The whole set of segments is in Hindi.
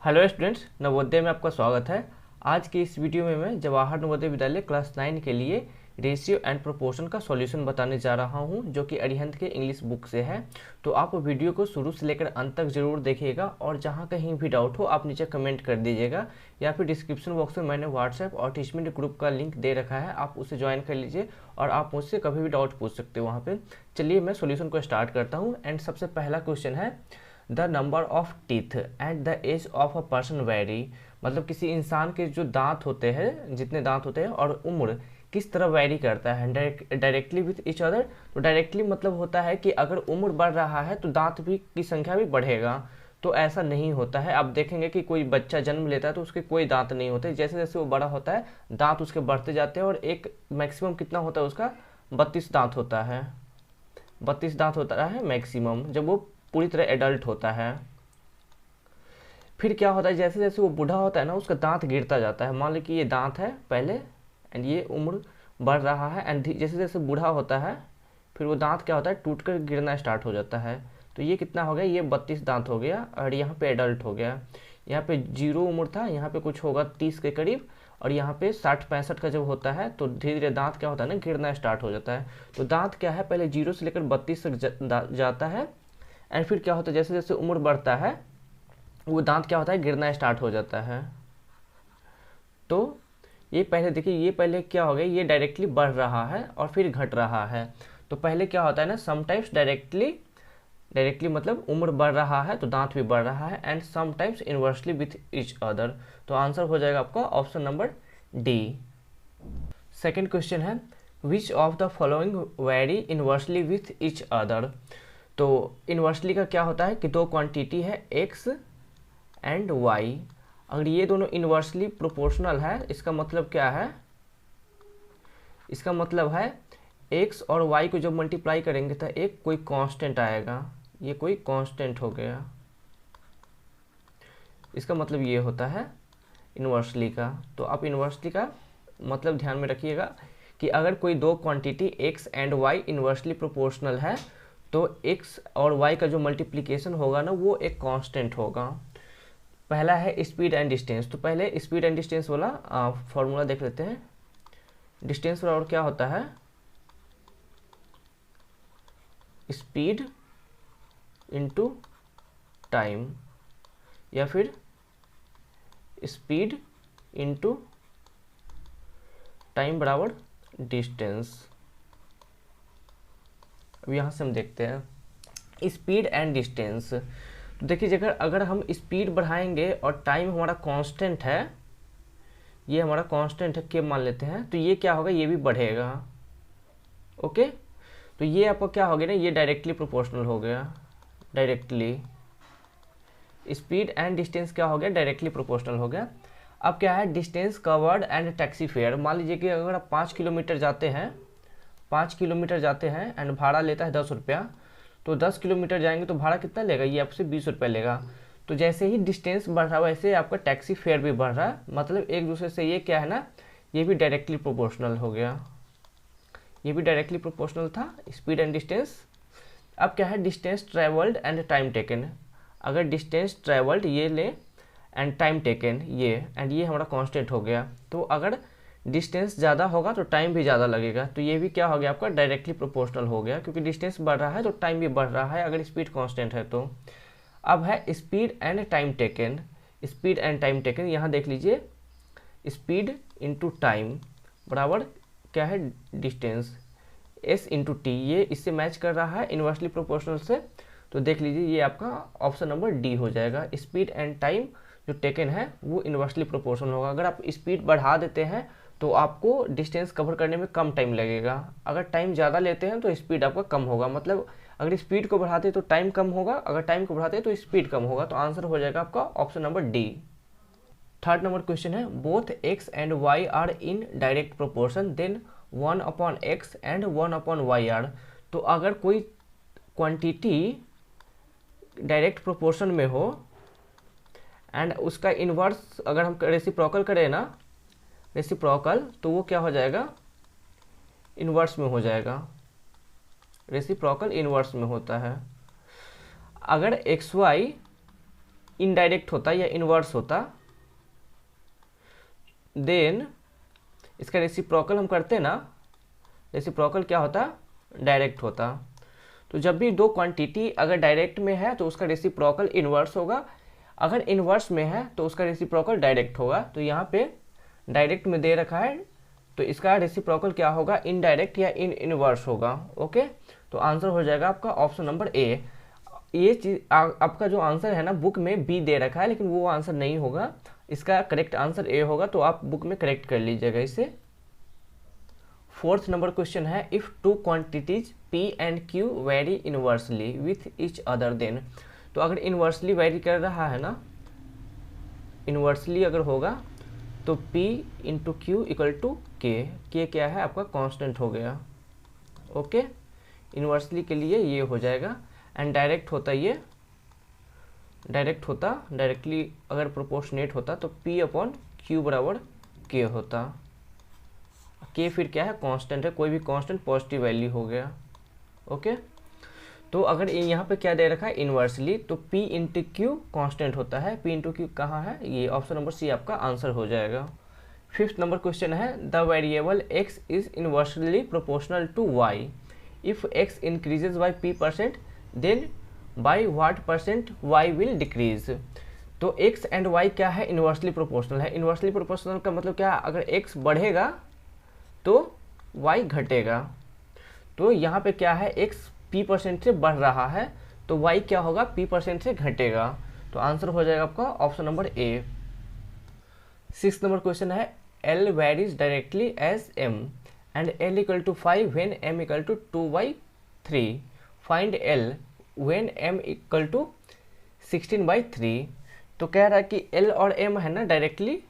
हेलो स्टूडेंट्स, नवोदय में आपका स्वागत है। आज की इस वीडियो में मैं जवाहर नवोदय विद्यालय क्लास 9 के लिए रेशियो एंड प्रोपोर्शन का सॉल्यूशन बताने जा रहा हूं, जो कि अरिहंत के इंग्लिश बुक से है। तो आप वीडियो को शुरू से लेकर अंत तक जरूर देखिएगा और जहां कहीं भी डाउट हो आप नीचे कमेंट कर दीजिएगा, या फिर डिस्क्रिप्शन बॉक्स में मैंने व्हाट्सएप और टीचमेंट ग्रुप का लिंक दे रखा है, आप उसे ज्वाइन कर लीजिए और आप मुझसे कभी भी डाउट पूछ सकते हो वहाँ पर। चलिए मैं सोल्यूशन को स्टार्ट करता हूँ। एंड सबसे पहला क्वेश्चन है, the number of teeth at the age of a person vary. मतलब किसी इंसान के जो दांत होते हैं, जितने दांत होते हैं, और उम्र किस तरह वेरी करता है डायरेक्टली विथ ईच अदर। तो डायरेक्टली मतलब होता है कि अगर उम्र बढ़ रहा है तो दांत भी की संख्या भी बढ़ेगा। तो ऐसा नहीं होता है। आप देखेंगे कि कोई बच्चा जन्म लेता है तो उसके कोई दांत नहीं होते, जैसे जैसे वो बड़ा होता है दांत उसके बढ़ते जाते हैं, और एक मैक्सिमम कितना होता है उसका, 32 दांत होता है। 32 दांत होता है मैक्सिमम, जब वो पूरी तरह एडल्ट होता है। फिर क्या होता है, जैसे जैसे वो बूढ़ा होता है ना, उसका दांत गिरता जाता है। मान लो कि ये दांत है पहले, एंड ये उम्र बढ़ रहा है, एंड जैसे जैसे बूढ़ा होता है फिर वो दांत क्या होता है, टूट कर गिरना स्टार्ट हो जाता है। तो ये कितना हो गया, ये 32 दांत हो गया, और यहाँ पे एडल्ट हो गया। यहाँ पे 0 उम्र था, यहाँ पे कुछ होगा 30 के करीब, और यहाँ पे 60-65 का जब होता है तो धीरे धीरे दांत क्या होता है ना, गिरना स्टार्ट हो जाता है। तो दांत क्या है, पहले 0 से लेकर 32 तक जाता है, एंड फिर क्या होता है, जैसे जैसे उम्र बढ़ता है वो दांत क्या होता है, गिरना स्टार्ट हो जाता है। तो ये पहले देखिए, ये पहले क्या हो गया, ये डायरेक्टली बढ़ रहा है और फिर घट रहा है। तो पहले क्या होता है ना, समटाइम्स डायरेक्टली मतलब उम्र बढ़ रहा है तो दांत भी बढ़ रहा है, and sometimes inversely with each other. तो आंसर हो जाएगा आपका option number D. Second question है, which of the following vary inversely with each other. तो इन्वर्सली का क्या होता है कि दो क्वांटिटी है x एंड y। अगर ये दोनों इन्वर्सली प्रोपोर्शनल है, इसका मतलब क्या है, इसका मतलब है x और y को जब मल्टीप्लाई करेंगे तो एक कोई कांस्टेंट आएगा, ये कोई कांस्टेंट हो गया। इसका मतलब ये होता है इन्वर्सली का। तो आप इन्वर्सली का मतलब ध्यान में रखिएगा कि अगर कोई दो quantity x and y inversely proportional है तो x और y का जो मल्टीप्लिकेशन होगा ना, वो एक कांस्टेंट होगा। पहला है स्पीड एंड डिस्टेंस। तो पहले स्पीड एंड डिस्टेंस वाला फॉर्मूला देख लेते हैं। डिस्टेंस वाला और क्या होता है, स्पीड इनटू टाइम, या फिर स्पीड इनटू टाइम बराबर डिस्टेंस। अब यहाँ से हम देखते हैं स्पीड एंड डिस्टेंस। तो देखिए, अगर हम स्पीड बढ़ाएंगे और टाइम हमारा कांस्टेंट है, ये हमारा कांस्टेंट है के मान लेते हैं, तो ये क्या होगा, ये भी बढ़ेगा। ओके, तो ये आपका क्या हो गया ना, ये डायरेक्टली प्रोपोर्शनल हो गया। डायरेक्टली स्पीड एंड डिस्टेंस क्या हो गया, डायरेक्टली प्रोपोर्शनल हो गया। अब क्या है, distance covered and taxi fare. मान लीजिए कि अगर आप 5 किलोमीटर जाते हैं, 5 किलोमीटर जाते हैं एंड भाड़ा लेता है 10 रुपया, तो 10 किलोमीटर जाएंगे तो भाड़ा कितना लेगा, ये आपसे 20 रुपये लेगा। तो जैसे ही डिस्टेंस बढ़ रहा है वैसे आपका टैक्सी फेयर भी बढ़ रहा है। मतलब एक दूसरे से ये क्या है ना, ये भी डायरेक्टली प्रोपोर्शनल हो गया। ये भी डायरेक्टली प्रोपोर्शनल था, स्पीड एंड डिस्टेंस। अब क्या है, distance travelled and time taken. अगर डिस्टेंस ट्रेवल्ड ये ले एंड टाइम टेकन ये, एंड ये हमारा कांस्टेंट हो गया। तो अगर डिस्टेंस ज़्यादा होगा तो टाइम भी ज़्यादा लगेगा। तो ये भी क्या हो गया, आपका डायरेक्टली प्रोपोर्शनल हो गया, क्योंकि डिस्टेंस बढ़ रहा है तो टाइम भी बढ़ रहा है अगर स्पीड कांस्टेंट है तो। अब है speed and time taken. Speed and time taken, यहाँ देख लीजिए, स्पीड इंटू टाइम बराबर क्या है, डिस्टेंस s इंटू टी। ये इससे मैच कर रहा है इन्वर्सली प्रोपोर्शनल से। तो देख लीजिए, ये आपका ऑप्शन नंबर डी हो जाएगा। स्पीड एंड टाइम जो टेकन है वो इन्वर्सली प्रोपोर्शनल होगा। अगर आप स्पीड बढ़ा देते हैं तो आपको डिस्टेंस कवर करने में कम टाइम लगेगा। अगर टाइम ज़्यादा लेते हैं तो स्पीड आपका कम होगा। मतलब अगर स्पीड को बढ़ाते हैं तो टाइम कम होगा, अगर टाइम को बढ़ाते हैं तो स्पीड कम होगा। तो आंसर हो जाएगा आपका option number D. Third number question है, both x and y are in direct proportion then 1/x and 1/y are. तो अगर कोई क्वांटिटी डायरेक्ट प्रोपोर्शन में हो एंड उसका इन्वर्स अगर हम रेसिप्रोकल करें ना, रेसिप्रोकल, तो वो क्या हो जाएगा, इन्वर्स में हो जाएगा। रेसिप्रोकल इन्वर्स में होता है। अगर xy इनडायरेक्ट होता या इनवर्स होता, देन इसका रेसिप्रोकल हम करते ना, रेसिप्रोकल क्या होता, डायरेक्ट होता। तो जब भी दो क्वांटिटी अगर डायरेक्ट में है तो उसका रेसिप्रोकल इनवर्स होगा, अगर इनवर्स में है तो उसका रेसिप्रोकल डायरेक्ट होगा। तो यहाँ पे डायरेक्ट में दे रखा है तो इसका रेसिप्रोकल क्या होगा, इनडायरेक्ट या इनवर्स होगा। ओके, तो आंसर हो जाएगा आपका ऑप्शन नंबर ए। ये चीज आपका जो आंसर है ना बुक में बी दे रखा है, लेकिन वो आंसर नहीं होगा, इसका करेक्ट आंसर ए होगा। तो आप बुक में करेक्ट कर लीजिएगा इसे। फोर्थ नंबर क्वेश्चन है, if two quantities P and Q very inversely with each other than. तो अगर इनवर्सली वेरी कर रहा है ना, इनवर्सली अगर होगा तो P into Q equal to K क्या है आपका कांस्टेंट हो गया। ओके, इनवर्सली के लिए ये हो जाएगा। एंड डायरेक्ट होता, ये डायरेक्ट होता, डायरेक्टली अगर प्रोपोर्शनेट होता तो P अपॉन क्यू बराबर के होता। के फिर क्या है, कांस्टेंट है, कोई भी कांस्टेंट पॉजिटिव वैल्यू हो गया। ओके, तो अगर यहाँ पे क्या दे रखा है, इनवर्सली, तो P इंटू क्यू कॉन्स्टेंट होता है। P इंटू क्यू कहाँ है, ये ऑप्शन नंबर सी आपका आंसर हो जाएगा। फिफ्थ नंबर क्वेश्चन है, the variable x is inversely proportional to y if x increases by p%, then by what percent y will decrease. तो x एंड y क्या है, इनवर्सली प्रोपोर्शनल है। इनवर्सली प्रोपोर्शनल का मतलब क्या है, अगर x बढ़ेगा तो y घटेगा। तो यहाँ पे क्या है, x p% से बढ़ रहा है तो y क्या होगा, p% से घटेगा। तो आंसर हो जाएगा आपका option number A. Six number question है, L varies directly as m and L equal to 5 when m equal to 2/3, find L when m equal to 16/3। तो कह रहा है कि L और m है ना डायरेक्टली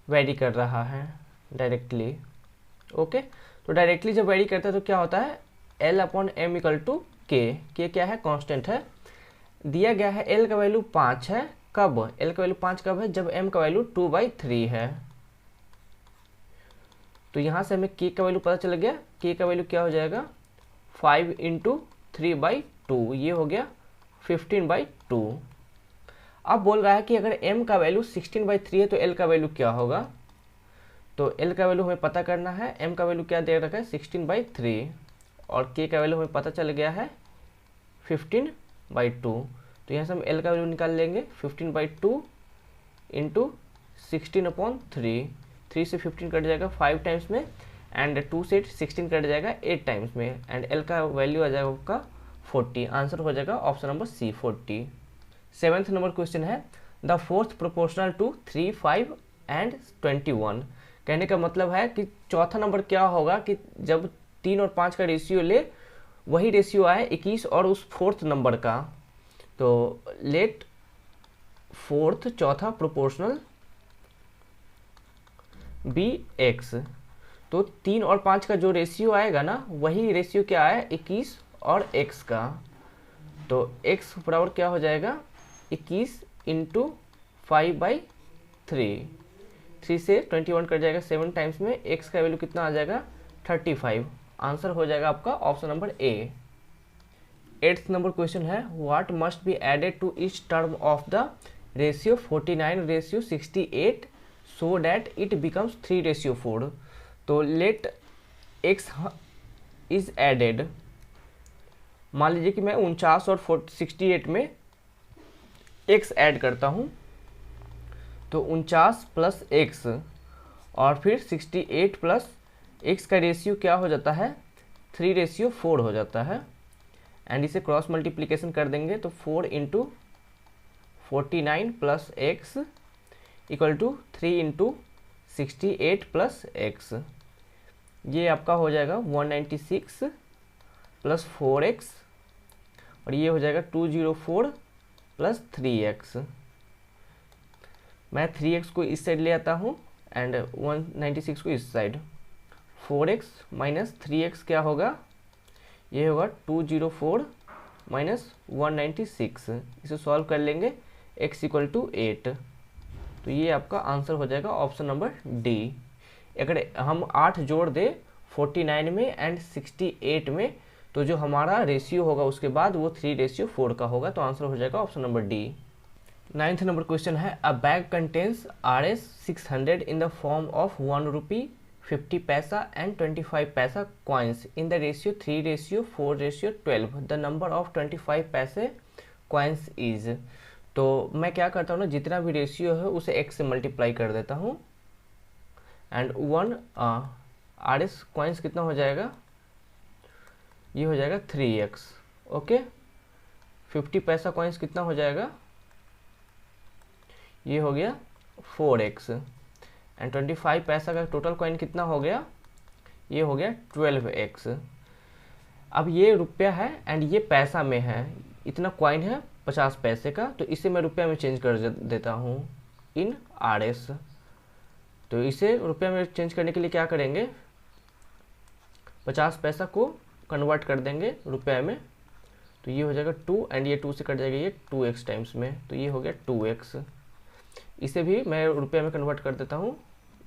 वेरी कर रहा है, डायरेक्टली। ओके, तो डायरेक्टली जब वेरी करता है तो क्या होता है, L upon m equal to K क्या है, कांस्टेंट है। दिया गया है L का वैल्यू 5 है, कब, L का वैल्यू 5 कब है, जब m का वैल्यू 2/3 है। तो यहाँ से हमें k का वैल्यू पता चल गया, k का वैल्यू क्या हो जाएगा, 5 इंटू 3/2, ये हो गया 15/2। अब बोल रहा है कि अगर m का वैल्यू 16/3 है तो L का वैल्यू क्या होगा। तो L का वैल्यू हमें पता करना है, m का वैल्यू क्या दे रखा है, 16/3, और k का वैल्यू हमें पता चल गया है 15/2। तो यहाँ से हम L का वैल्यू निकाल लेंगे, 15/2 इंटू 16/3, 3 से 15 कट जाएगा 5 टाइम्स में, एंड 2 से 16 कट जाएगा 8 टाइम्स में, एंड L का वैल्यू आ जाएगा आपका 40। आंसर हो जाएगा option number C, 40। Seventh number question है, the fourth proportional to 3, 5 and 21। कहने का मतलब है कि चौथा नंबर क्या होगा कि जब 3 और 5 का रेशियो ले, वही रेशियो आए 21 और उस फोर्थ नंबर का। तो लेट फोर्थ, चौथा प्रोपोर्शनल बी x। तो 3 और 5 का जो रेशियो आएगा ना, वही रेशियो क्या है, 21 और x का। तो x बराबर क्या हो जाएगा, 21 इंटू 5/3, 3 से 21 कट जाएगा 7 टाइम्स में, x का वैल्यू कितना आ जाएगा, 35। आंसर हो जाएगा आपका option number A. Eighth number question है, what must be added to each term of the ratio 49:68 so that it becomes 3:4। तो लेट x इज एडेड। मान लीजिए कि मैं 49 और 68 में x ऐड करता हूँ, तो 49 प्लस x और फिर 68 प्लस x का रेशियो क्या हो जाता है, 3:4 हो जाता है। एंड इसे क्रॉस मल्टीप्लिकेशन कर देंगे तो 4 into 49 plus X equal to 3 into 68 plus X, ये आपका हो जाएगा 196 प्लस 4x, और ये हो जाएगा 204 प्लस 3x। मैं 3x को इस साइड ले आता हूँ एंड 196 को इस साइड। 4x माइनस 3x क्या होगा, ये होगा 204 माइनस 196। इसे सॉल्व कर लेंगे, x इक्वल टू 8। तो ये आपका आंसर हो जाएगा ऑप्शन नंबर डी। अगर हम 8 जोड़ दे 49 में एंड 68 में, तो जो हमारा रेशियो होगा उसके बाद वो 3:4 का होगा। तो आंसर हो जाएगा option number D. 9th number question है a bag contains Rs 600 in the form of 1 rupee 50 paisa and 25 paisa coins in the ratio 3:4:12 the number of 25 paise coins is. तो मैं क्या करता हूँ ना, जितना भी रेशियो है उसे x से मल्टीप्लाई कर देता हूँ एंड 1 Rs कॉइन्स कितना हो जाएगा, ये हो जाएगा 3x। ओके, 50 पैसा कॉइन्स कितना हो जाएगा, ये हो गया 4x एंड 25 पैसा का टोटल कॉइन कितना हो गया, ये हो गया 12x। अब ये रुपया है एंड ये पैसा में है, इतना कॉइन है 50 पैसे का, तो इसे मैं रुपया में चेंज कर देता हूँ इन Rs। तो इसे रुपया में चेंज करने के लिए क्या करेंगे, 50 पैसा को कन्वर्ट कर देंगे रुपये में, तो ये हो जाएगा 2 एंड ये 2 से कट जाएगा ये 2x टाइम्स में, तो ये हो गया 2x। इसे भी मैं रुपये में कन्वर्ट कर देता हूँ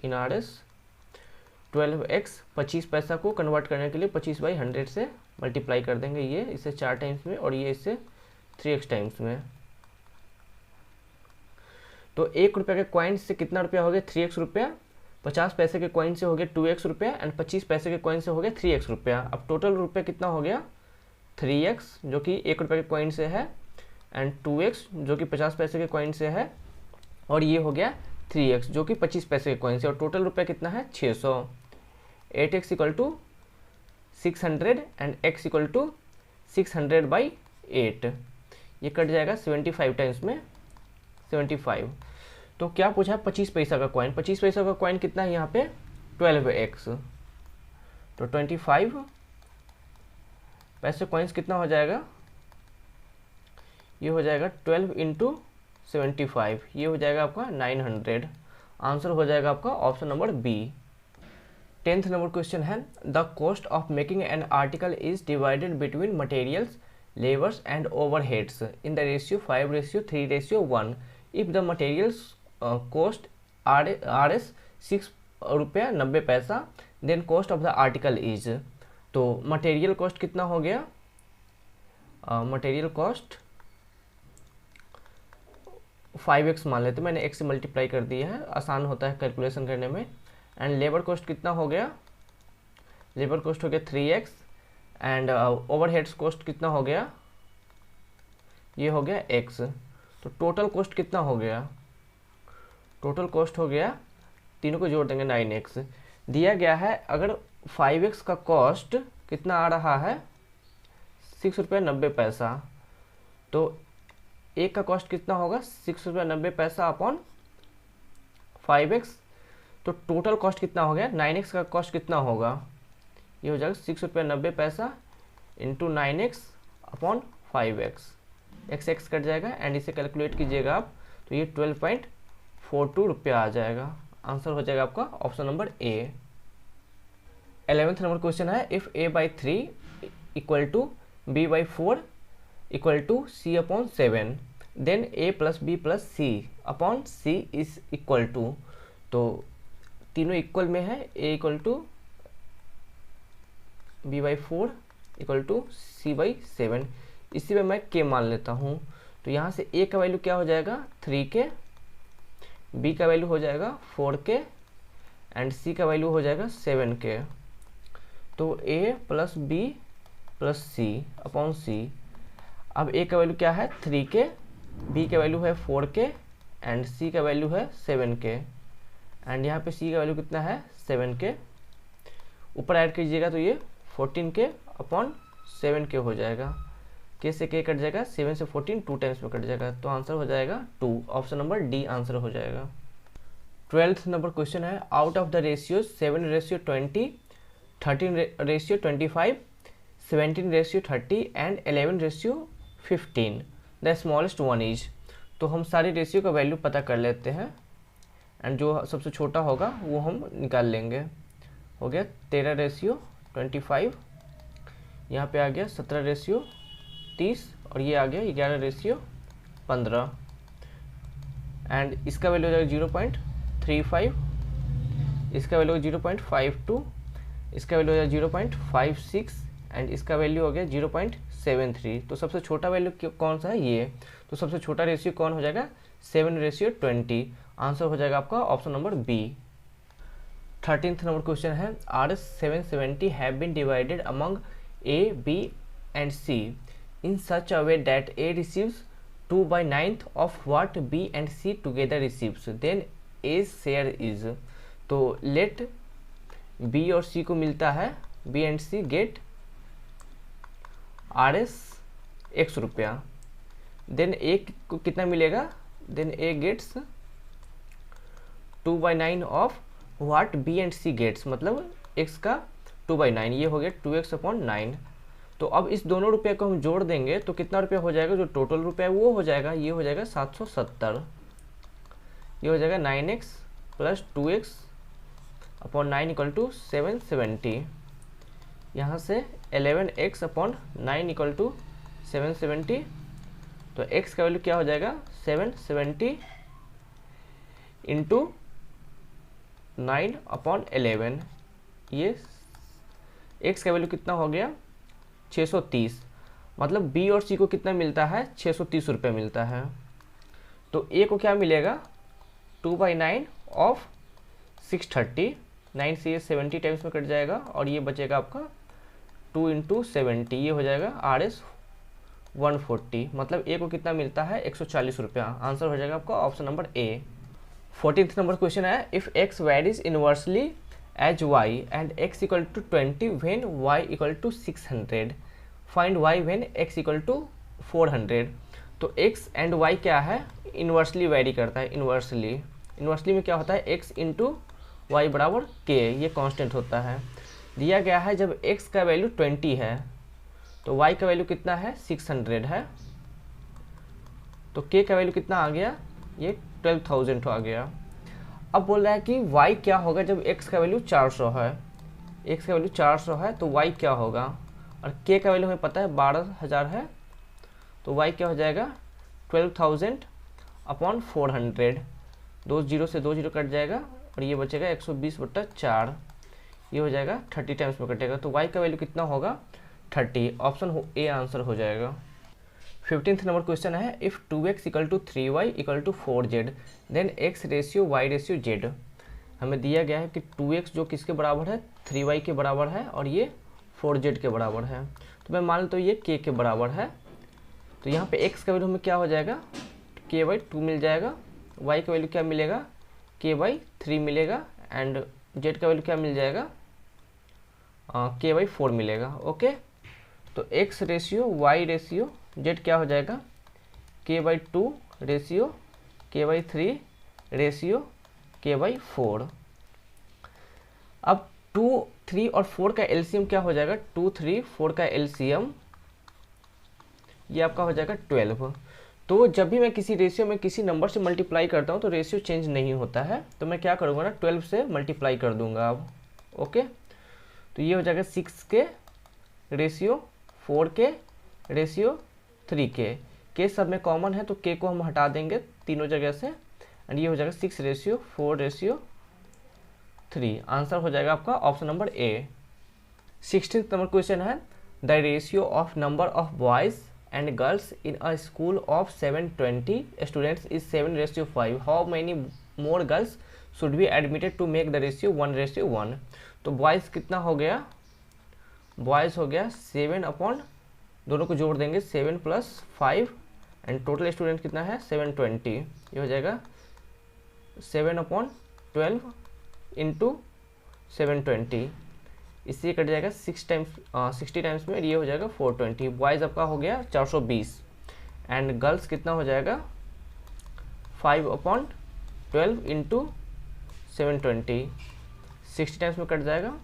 इन Rs। 12x 25 पैसा को कन्वर्ट करने के लिए 25/100 से मल्टीप्लाई कर देंगे, ये इसे 4 टाइम्स में और ये इसे 3x टाइम्स में। तो 1 रुपये के कॉइन से कितना रुपया हो गया, 3x रुपया। 50 पैसे के कॉइन से हो गया 2x रुपया एंड 25 पैसे के कॉइन से हो गया 3x रुपया। अब टोटल रुपया कितना हो गया, 3x जो कि 1 रुपये के कॉइन से है एंड 2x जो कि 50 पैसे के कॉइन से है, और ये हो गया 3x जो कि 25 पैसे के कॉइन से, और टोटल रुपया कितना है 600। 8x = 600 एंड x = 600/8, ये कट जाएगा 75 टाइम्स में 75। तो क्या पूछा है, 25 पैसा का कॉइन। 25 पैसा का कॉइन कितना है यहाँ पे, 12x। तो 25 पैसे कॉइन्स कितना हो जाएगा, ये हो जाएगा 12 × 75, ये हो जाएगा आपका 900। आंसर हो जाएगा आपका option number B. 10th number question है the cost of making an article is divided between materials labours and overheads in the ratio 5:3:1 if the materials cost Rs 6 rupaya 90 paisa then cost of the article is. तो मटेरियल कॉस्ट कितना हो गया, मटेरियल कॉस्ट 5x मान लेते, मैंने x से मल्टीप्लाई कर दिया है, आसान होता है कैलकुलेशन करने में। एंड लेबर कॉस्ट कितना हो गया, लेबर कॉस्ट हो गया 3x एंड ओवरहेड्स कॉस्ट कितना हो गया, ये हो गया x। तो टोटल कॉस्ट कितना हो गया, टोटल कॉस्ट हो गया, तीनों को जोड़ देंगे 9x। दिया गया है अगर 5x का कॉस्ट कितना आ रहा है 6 रुपया 90 पैसा, तो एक का कॉस्ट कितना होगा 6 रुपया 90 पैसा अपॉन 5x। तो टोटल कॉस्ट कितना हो गया, 9x का कॉस्ट कितना होगा, ये हो जाएगा 6 रुपया 90 पैसा into 9x upon 5x। x cut जाएगा एंड इसे कैलकुलेट कीजिएगा आप, तो ये 12.42 रुपया आ जाएगा। आंसर हो जाएगा आपका option number A. 11th number question है if a/3 = b/4 = c/7 then a + b + c/c is equal to. तो तीनों इक्वल में है, a = b/4 = c/7। इसी में मैं k मान लेता हूँ, तो यहाँ से a का वैल्यू क्या हो जाएगा 3k, b का वैल्यू हो जाएगा 4k एंड c का वैल्यू हो जाएगा 7k। तो a + b + c/c। अब a का वैल्यू क्या है 3k, b का वैल्यू है 4k एंड c का वैल्यू है 7k एंड यहाँ पे c का वैल्यू कितना है 7k। ऊपर ऐड कीजिएगा तो ये 14k अपॉन 7k हो जाएगा, k से k कट जाएगा, 7 से 14 2 टाइम्स में कट जाएगा, तो आंसर हो जाएगा 2। ऑप्शन नंबर डी आंसर हो जाएगा। 12th नंबर क्वेश्चन है out of the ratio 7:20, 13:25, 17:30 and 11:15 the smallest one is. तो हम सारे रेशियो का वैल्यू पता कर लेते हैं एंड जो सबसे छोटा होगा वो हम निकाल लेंगे। हो गया 13:25, यहाँ पे आ गया 17:30 और ये आ गया 11:15 एंड इसका वैल्यू हो जाएगा 0.35, इसका वैल्यू 0.52, इसका वैल्यू हो जाएगा 0.56 एंड इसका वैल्यू हो गया 0.73। तो सबसे छोटा वैल्यू कौन सा है ये, तो सबसे छोटा रेशियो कौन हो जाएगा 7:20। आंसर हो जाएगा आपका option number B. 13th number question है R770 have been divided among A, B and C in such a way that A receives 2/9 of what B and C together receives, then A's share is। तो let B और C को मिलता है, B and C get RS X रुपया, देन A को कितना मिलेगा, then A gets 2/9 of what B and C gets, मतलब x का 2/9, ये हो गया 2x/9। तो अब इस दोनों रुपये को हम जोड़ देंगे तो कितना रुपया हो जाएगा, जो टोटल रुपया वो हो जाएगा, ये हो जाएगा 770, ये हो जाएगा 9x + 2x/9 = 770। यहाँ से 11x/9 = 770, तो x का वैल्यू क्या हो जाएगा 770 × 9/11, ये x का वैल्यू कितना हो गया 630, मतलब b और c को कितना मिलता है 630 रुपये मिलता है। तो a को क्या मिलेगा 2/9 ऑफ 630, 9 से ये 70 टाइम्स में कट जाएगा और ये बचेगा आपका 2 × 70, ये हो जाएगा RS 140, मतलब a को कितना मिलता है 140 रुपया। आंसर हो जाएगा आपका option number A. 14th number question है if x varies inversely as y and x = 20 when y = 600, find y when x = 400। तो x एंड y क्या है, इनवर्सली वेरी करता है। इनवर्सली में क्या होता है x × y = k, ये कांस्टेंट होता है। दिया गया है जब x का वैल्यू 20 है तो y का वैल्यू कितना है 600 है, तो k का वैल्यू कितना आ गया, ये 12,000 आ गया। अब बोल रहा है कि y क्या होगा जब x का वैल्यू 400 है, x का वैल्यू 400 है तो y क्या होगा, और k का वैल्यू हमें पता है 12,000 है, तो y क्या हो जाएगा 12,000/400, 2 0 से 2 0 कट जाएगा और ये बचेगा 120/4, ये हो जाएगा 30 टाइम्स में कटेगा, तो y का वैल्यू कितना होगा 30, ऑप्शन ए आंसर हो जाएगा। 15th नंबर क्वेश्चन है if 2x = 3y = 4z then x ratio y ratio z। हमें दिया गया है कि 2x जो किसके बराबर है 3y के बराबर है और ये 4z के बराबर है, तो मैं मान लेता हूँ ये k के बराबर है, तो यहाँ पे x का वैल्यू हमें क्या हो जाएगा k/2 मिल जाएगा, y का वैल्यू क्या मिलेगा k/3 मिलेगा एंड z का वैल्यू क्या मिल जाएगा k/4 मिलेगा। ओके, तो x ratio y ratio z क्या हो जाएगा k/2 ratio k/3 ratio k/4। अब 2, 3 और 4 का एलसीएम क्या हो जाएगा 2, 3, 4 का एलसीएम ये आपका हो जाएगा 12। तो जब भी मैं किसी रेशियो में किसी नंबर से मल्टीप्लाई करता हूँ तो रेशियो चेंज नहीं होता है, तो मैं क्या करूँगा ना 12 से मल्टीप्लाई कर दूंगा अब। ओके, तो ये हो जाएगा 6 के रेशियो 4 के रेशियो 3 के सब में कॉमन है तो के को हम हटा देंगे तीनों जगह से एंड ये हो जाएगा 6 रेशियो 4 रेशियो 3। आंसर हो जाएगा आपका option number A. 16th number question है the ratio of number of boys and girls in a school of 720 students is 7:5, how many more girls should be admitted to make the ratio 1:1। तो बॉयज़ कितना हो गया, बॉयज़ हो गया 7 दोनों को जोड़ देंगे 7 + 5 एंड टोटल स्टूडेंट कितना है 720, ये हो जाएगा 7/12 × 720, इससे कट जाएगा 60 टाइम्स में, ये हो जाएगा 420। बॉयज़ आपका हो गया 420 एंड गर्ल्स कितना हो जाएगा 5/12 × 720, 60 टाइम्स में कट जाएगा,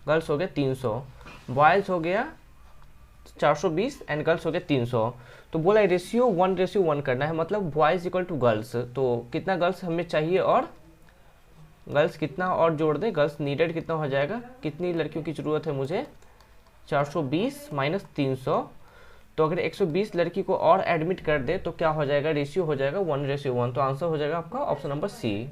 गर्ल्स हो गया 300, बॉयज़ हो गया 420 एंड गर्ल्स हो गया 300। तो बोला रेशियो 1:1 करना है, मतलब बॉयज़ = गर्ल्स, तो कितना गर्ल्स हमें चाहिए और गर्ल्स कितना और जोड़ दें, गर्ल्स नीडेड कितना हो जाएगा, कितनी लड़कियों की ज़रूरत है मुझे 420 - 300, तो अगर 120 लड़की को और एडमिट कर दे तो क्या हो जाएगा, रेशियो हो जाएगा 1:1, तो आंसर हो जाएगा आपका option number C.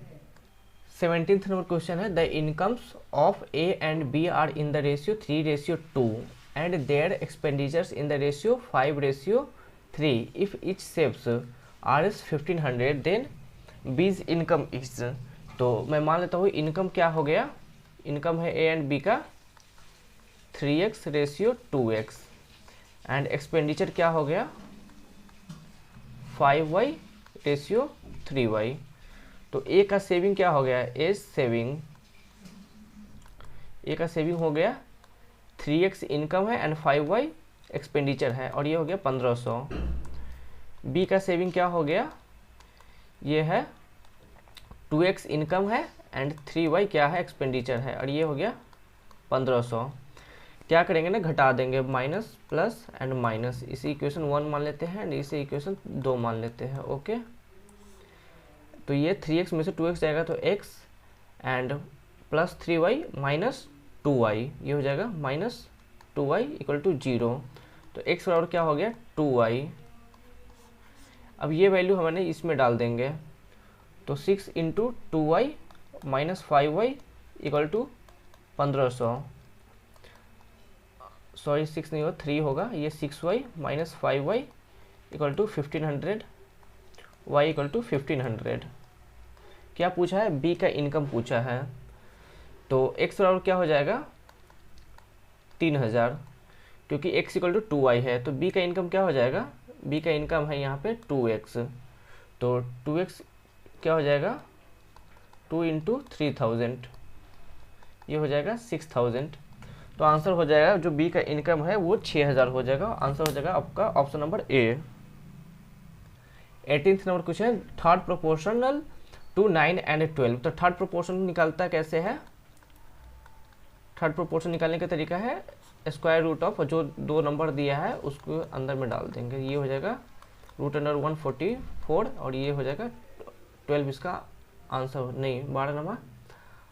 17th number question है the incomes of A and B are in the ratio 3:2 and their expenditures in the ratio 5:3 if each saves RS 1500 then B's income is, तो मैं मान लेता हूँ इनकम क्या हो गया, इनकम है ए एंड बी का 3x ratio 2x and expenditure क्या हो गया 5y रेशियो 3y। तो ए का सेविंग क्या हो गया, ए सेविंग, ए का सेविंग हो गया 3x इनकम है एंड 5y एक्सपेंडिचर है और ये हो गया 1500। बी का सेविंग क्या हो गया, ये है 2x इनकम है एंड 3y क्या है एक्सपेंडिचर है और ये हो गया 1500। क्या करेंगे ना, घटा देंगे, माइनस प्लस एंड माइनस, इसी इक्वेशन 1 मान लेते हैं एंड इसे इक्वेशन 2 मान लेते हैं। ओके, तो ये 3x में से 2x जाएगा तो x and plus 3y minus 2y, ये हो जाएगा माइनस 2y इक्वल टू 0। तो x बराबर क्या हो गया 2y। अब ये वैल्यू हमने इसमें डाल देंगे, तो 6 into 2y minus 5y equal to 1500, sorry 6 नहीं होगा 3 होगा, ये 6y minus 5y equal to 1500, y equal to 1500। क्या पूछा है, b का इनकम पूछा है, तो x बराबर क्या हो जाएगा 3000, क्योंकि x इक्वल टू 2y है, तो b का इनकम क्या हो जाएगा, b का इनकम है यहाँ पे 2x, तो 2x क्या हो जाएगा 2 इंटू 3000, ये हो जाएगा 6000। तो आंसर हो जाएगा जो बी का इनकम है वो 6000 हो जाएगा। आंसर हो जाएगा आपका option number A. 18th number question, third proportional to 9 and 12। तो थर्ड प्रोपोर्शन निकालता कैसे है, थर्ड प्रोपोर्शन निकालने का तरीका है स्क्वायर रूट ऑफ जो 2 नंबर दिया है उसको अंदर में डाल देंगे, ये हो जाएगा रूट अंडर 144 और ये हो जाएगा 12, इसका आंसर नहीं 12 नंबर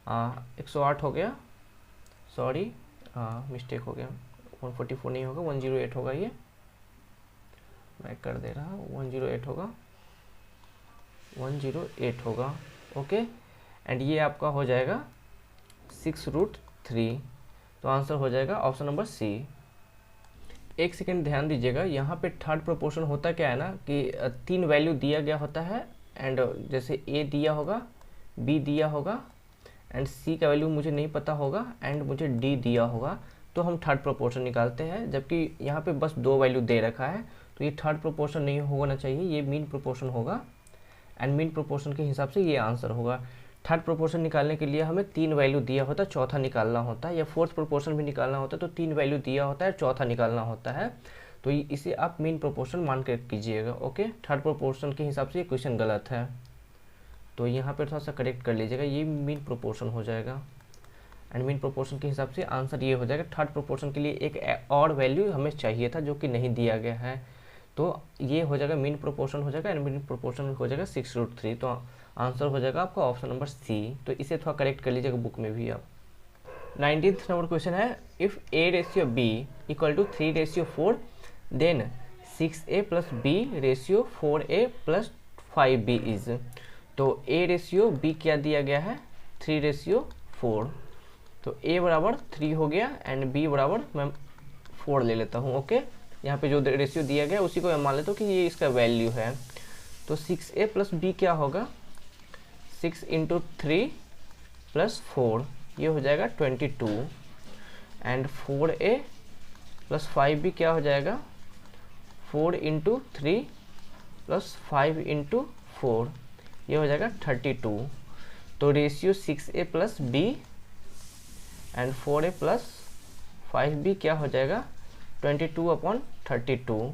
108 हो गया, सॉरी मिस्टेक हो गया, 144 नहीं होगा 108 होगा, ये मैं कर दे रहा हूँ 108 होगा, 108 होगा। ओके, एंड ये आपका हो जाएगा 6√3, तो आंसर हो जाएगा ऑप्शन नंबर सी। एक सेकेंड ध्यान दीजिएगा, यहाँ पे थर्ड प्रोपोर्शन होता क्या है ना कि 3 वैल्यू दिया गया होता है एंड जैसे ए दिया होगा, बी दिया होगा एंड सी का वैल्यू मुझे नहीं पता होगा एंड मुझे डी दिया होगा, तो हम थर्ड प्रोपोर्शन निकालते हैं। जबकि यहाँ पे बस 2 वैल्यू दे रखा है तो ये थर्ड प्रोपोर्शन नहीं होना चाहिए, ये मीन प्रोपोर्शन होगा एंड मीन प्रोपोर्शन के हिसाब से ये आंसर होगा। थर्ड प्रोपोर्शन निकालने के लिए हमें 3 वैल्यू दिया होता है, चौथा निकालना होता है, या फोर्थ प्रोपोर्शन भी निकालना होता है तो 3 वैल्यू दिया होता है, चौथा निकालना होता है, तो इसे आप मीन प्रोपोर्शन मान कर कीजिएगा। ओके, थर्ड प्रोपोर्शन के हिसाब से ये क्वेश्चन गलत है, तो यहाँ पर थोड़ा सा करेक्ट कर लीजिएगा, ये मीन प्रोपोर्शन हो जाएगा एंड मीन प्रोपोर्शन के हिसाब से आंसर ये हो जाएगा। थर्ड प्रोपोर्शन के लिए एक और वैल्यू हमें चाहिए था जो कि नहीं दिया गया है, तो ये हो जाएगा मीन प्रोपोर्शन हो जाएगा एंड मीन प्रोपोर्शन हो जाएगा 6√3, तो आंसर हो जाएगा आपका ऑप्शन नंबर सी। तो इसे थोड़ा करेक्ट कर लीजिएगा बुक में भी आप। 19th नंबर क्वेश्चन है, if a/b equal to 3/4 then 6a + b ratio 4a + 5b is. तो a/b क्या दिया गया है 3/4, तो a बराबर 3 हो गया एंड b बराबर मैं 4 ले लेता हूँ। ओके, यहाँ पे जो रेशियो दिया गया उसी को मैं मान लेता हूँ कि ये इसका वैल्यू है। तो 6a + b क्या होगा 6 × 3 + 4, ये हो जाएगा 22 एंड 4a + 5b क्या हो जाएगा 4 × 3 + 5 × 4, ये हो जाएगा 32। तो ratio 6a + b and 4a + 5b क्या हो जाएगा 22/32,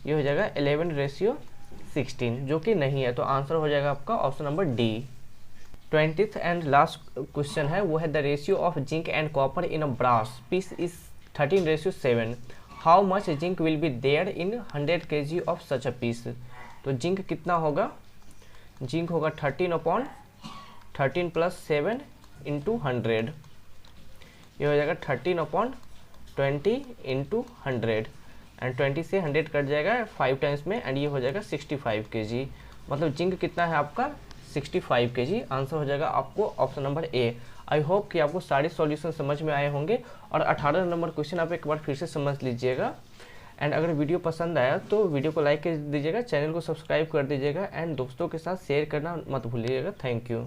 ये हो जाएगा 11/16, जो कि नहीं है, तो आंसर हो जाएगा आपका option number D. 20th and last question है, वो है the ratio of zinc and copper in a brass piece is 13/7। How much zinc will be there in 100 kg of such a piece. तो जिंक कितना होगा, जिंक होगा 13/13 + 7 × 100, ये हो जाएगा 13/20 × 100 एंड 20 से 100 कट जाएगा 5 टाइम्स में एंड ये हो जाएगा 65 kg। मतलब जिंक कितना है आपका 65 kg। आंसर हो जाएगा आपको option number A. I hope कि आपको सारे सॉल्यूशन समझ में आए होंगे और 18 नंबर क्वेश्चन आप एक बार फिर से समझ लीजिएगा एंड अगर वीडियो पसंद आया तो वीडियो को लाइक कर दीजिएगा, चैनल को सब्सक्राइब कर दीजिएगा एंड दोस्तों के साथ शेयर करना मत भूलिएगा। Thank you.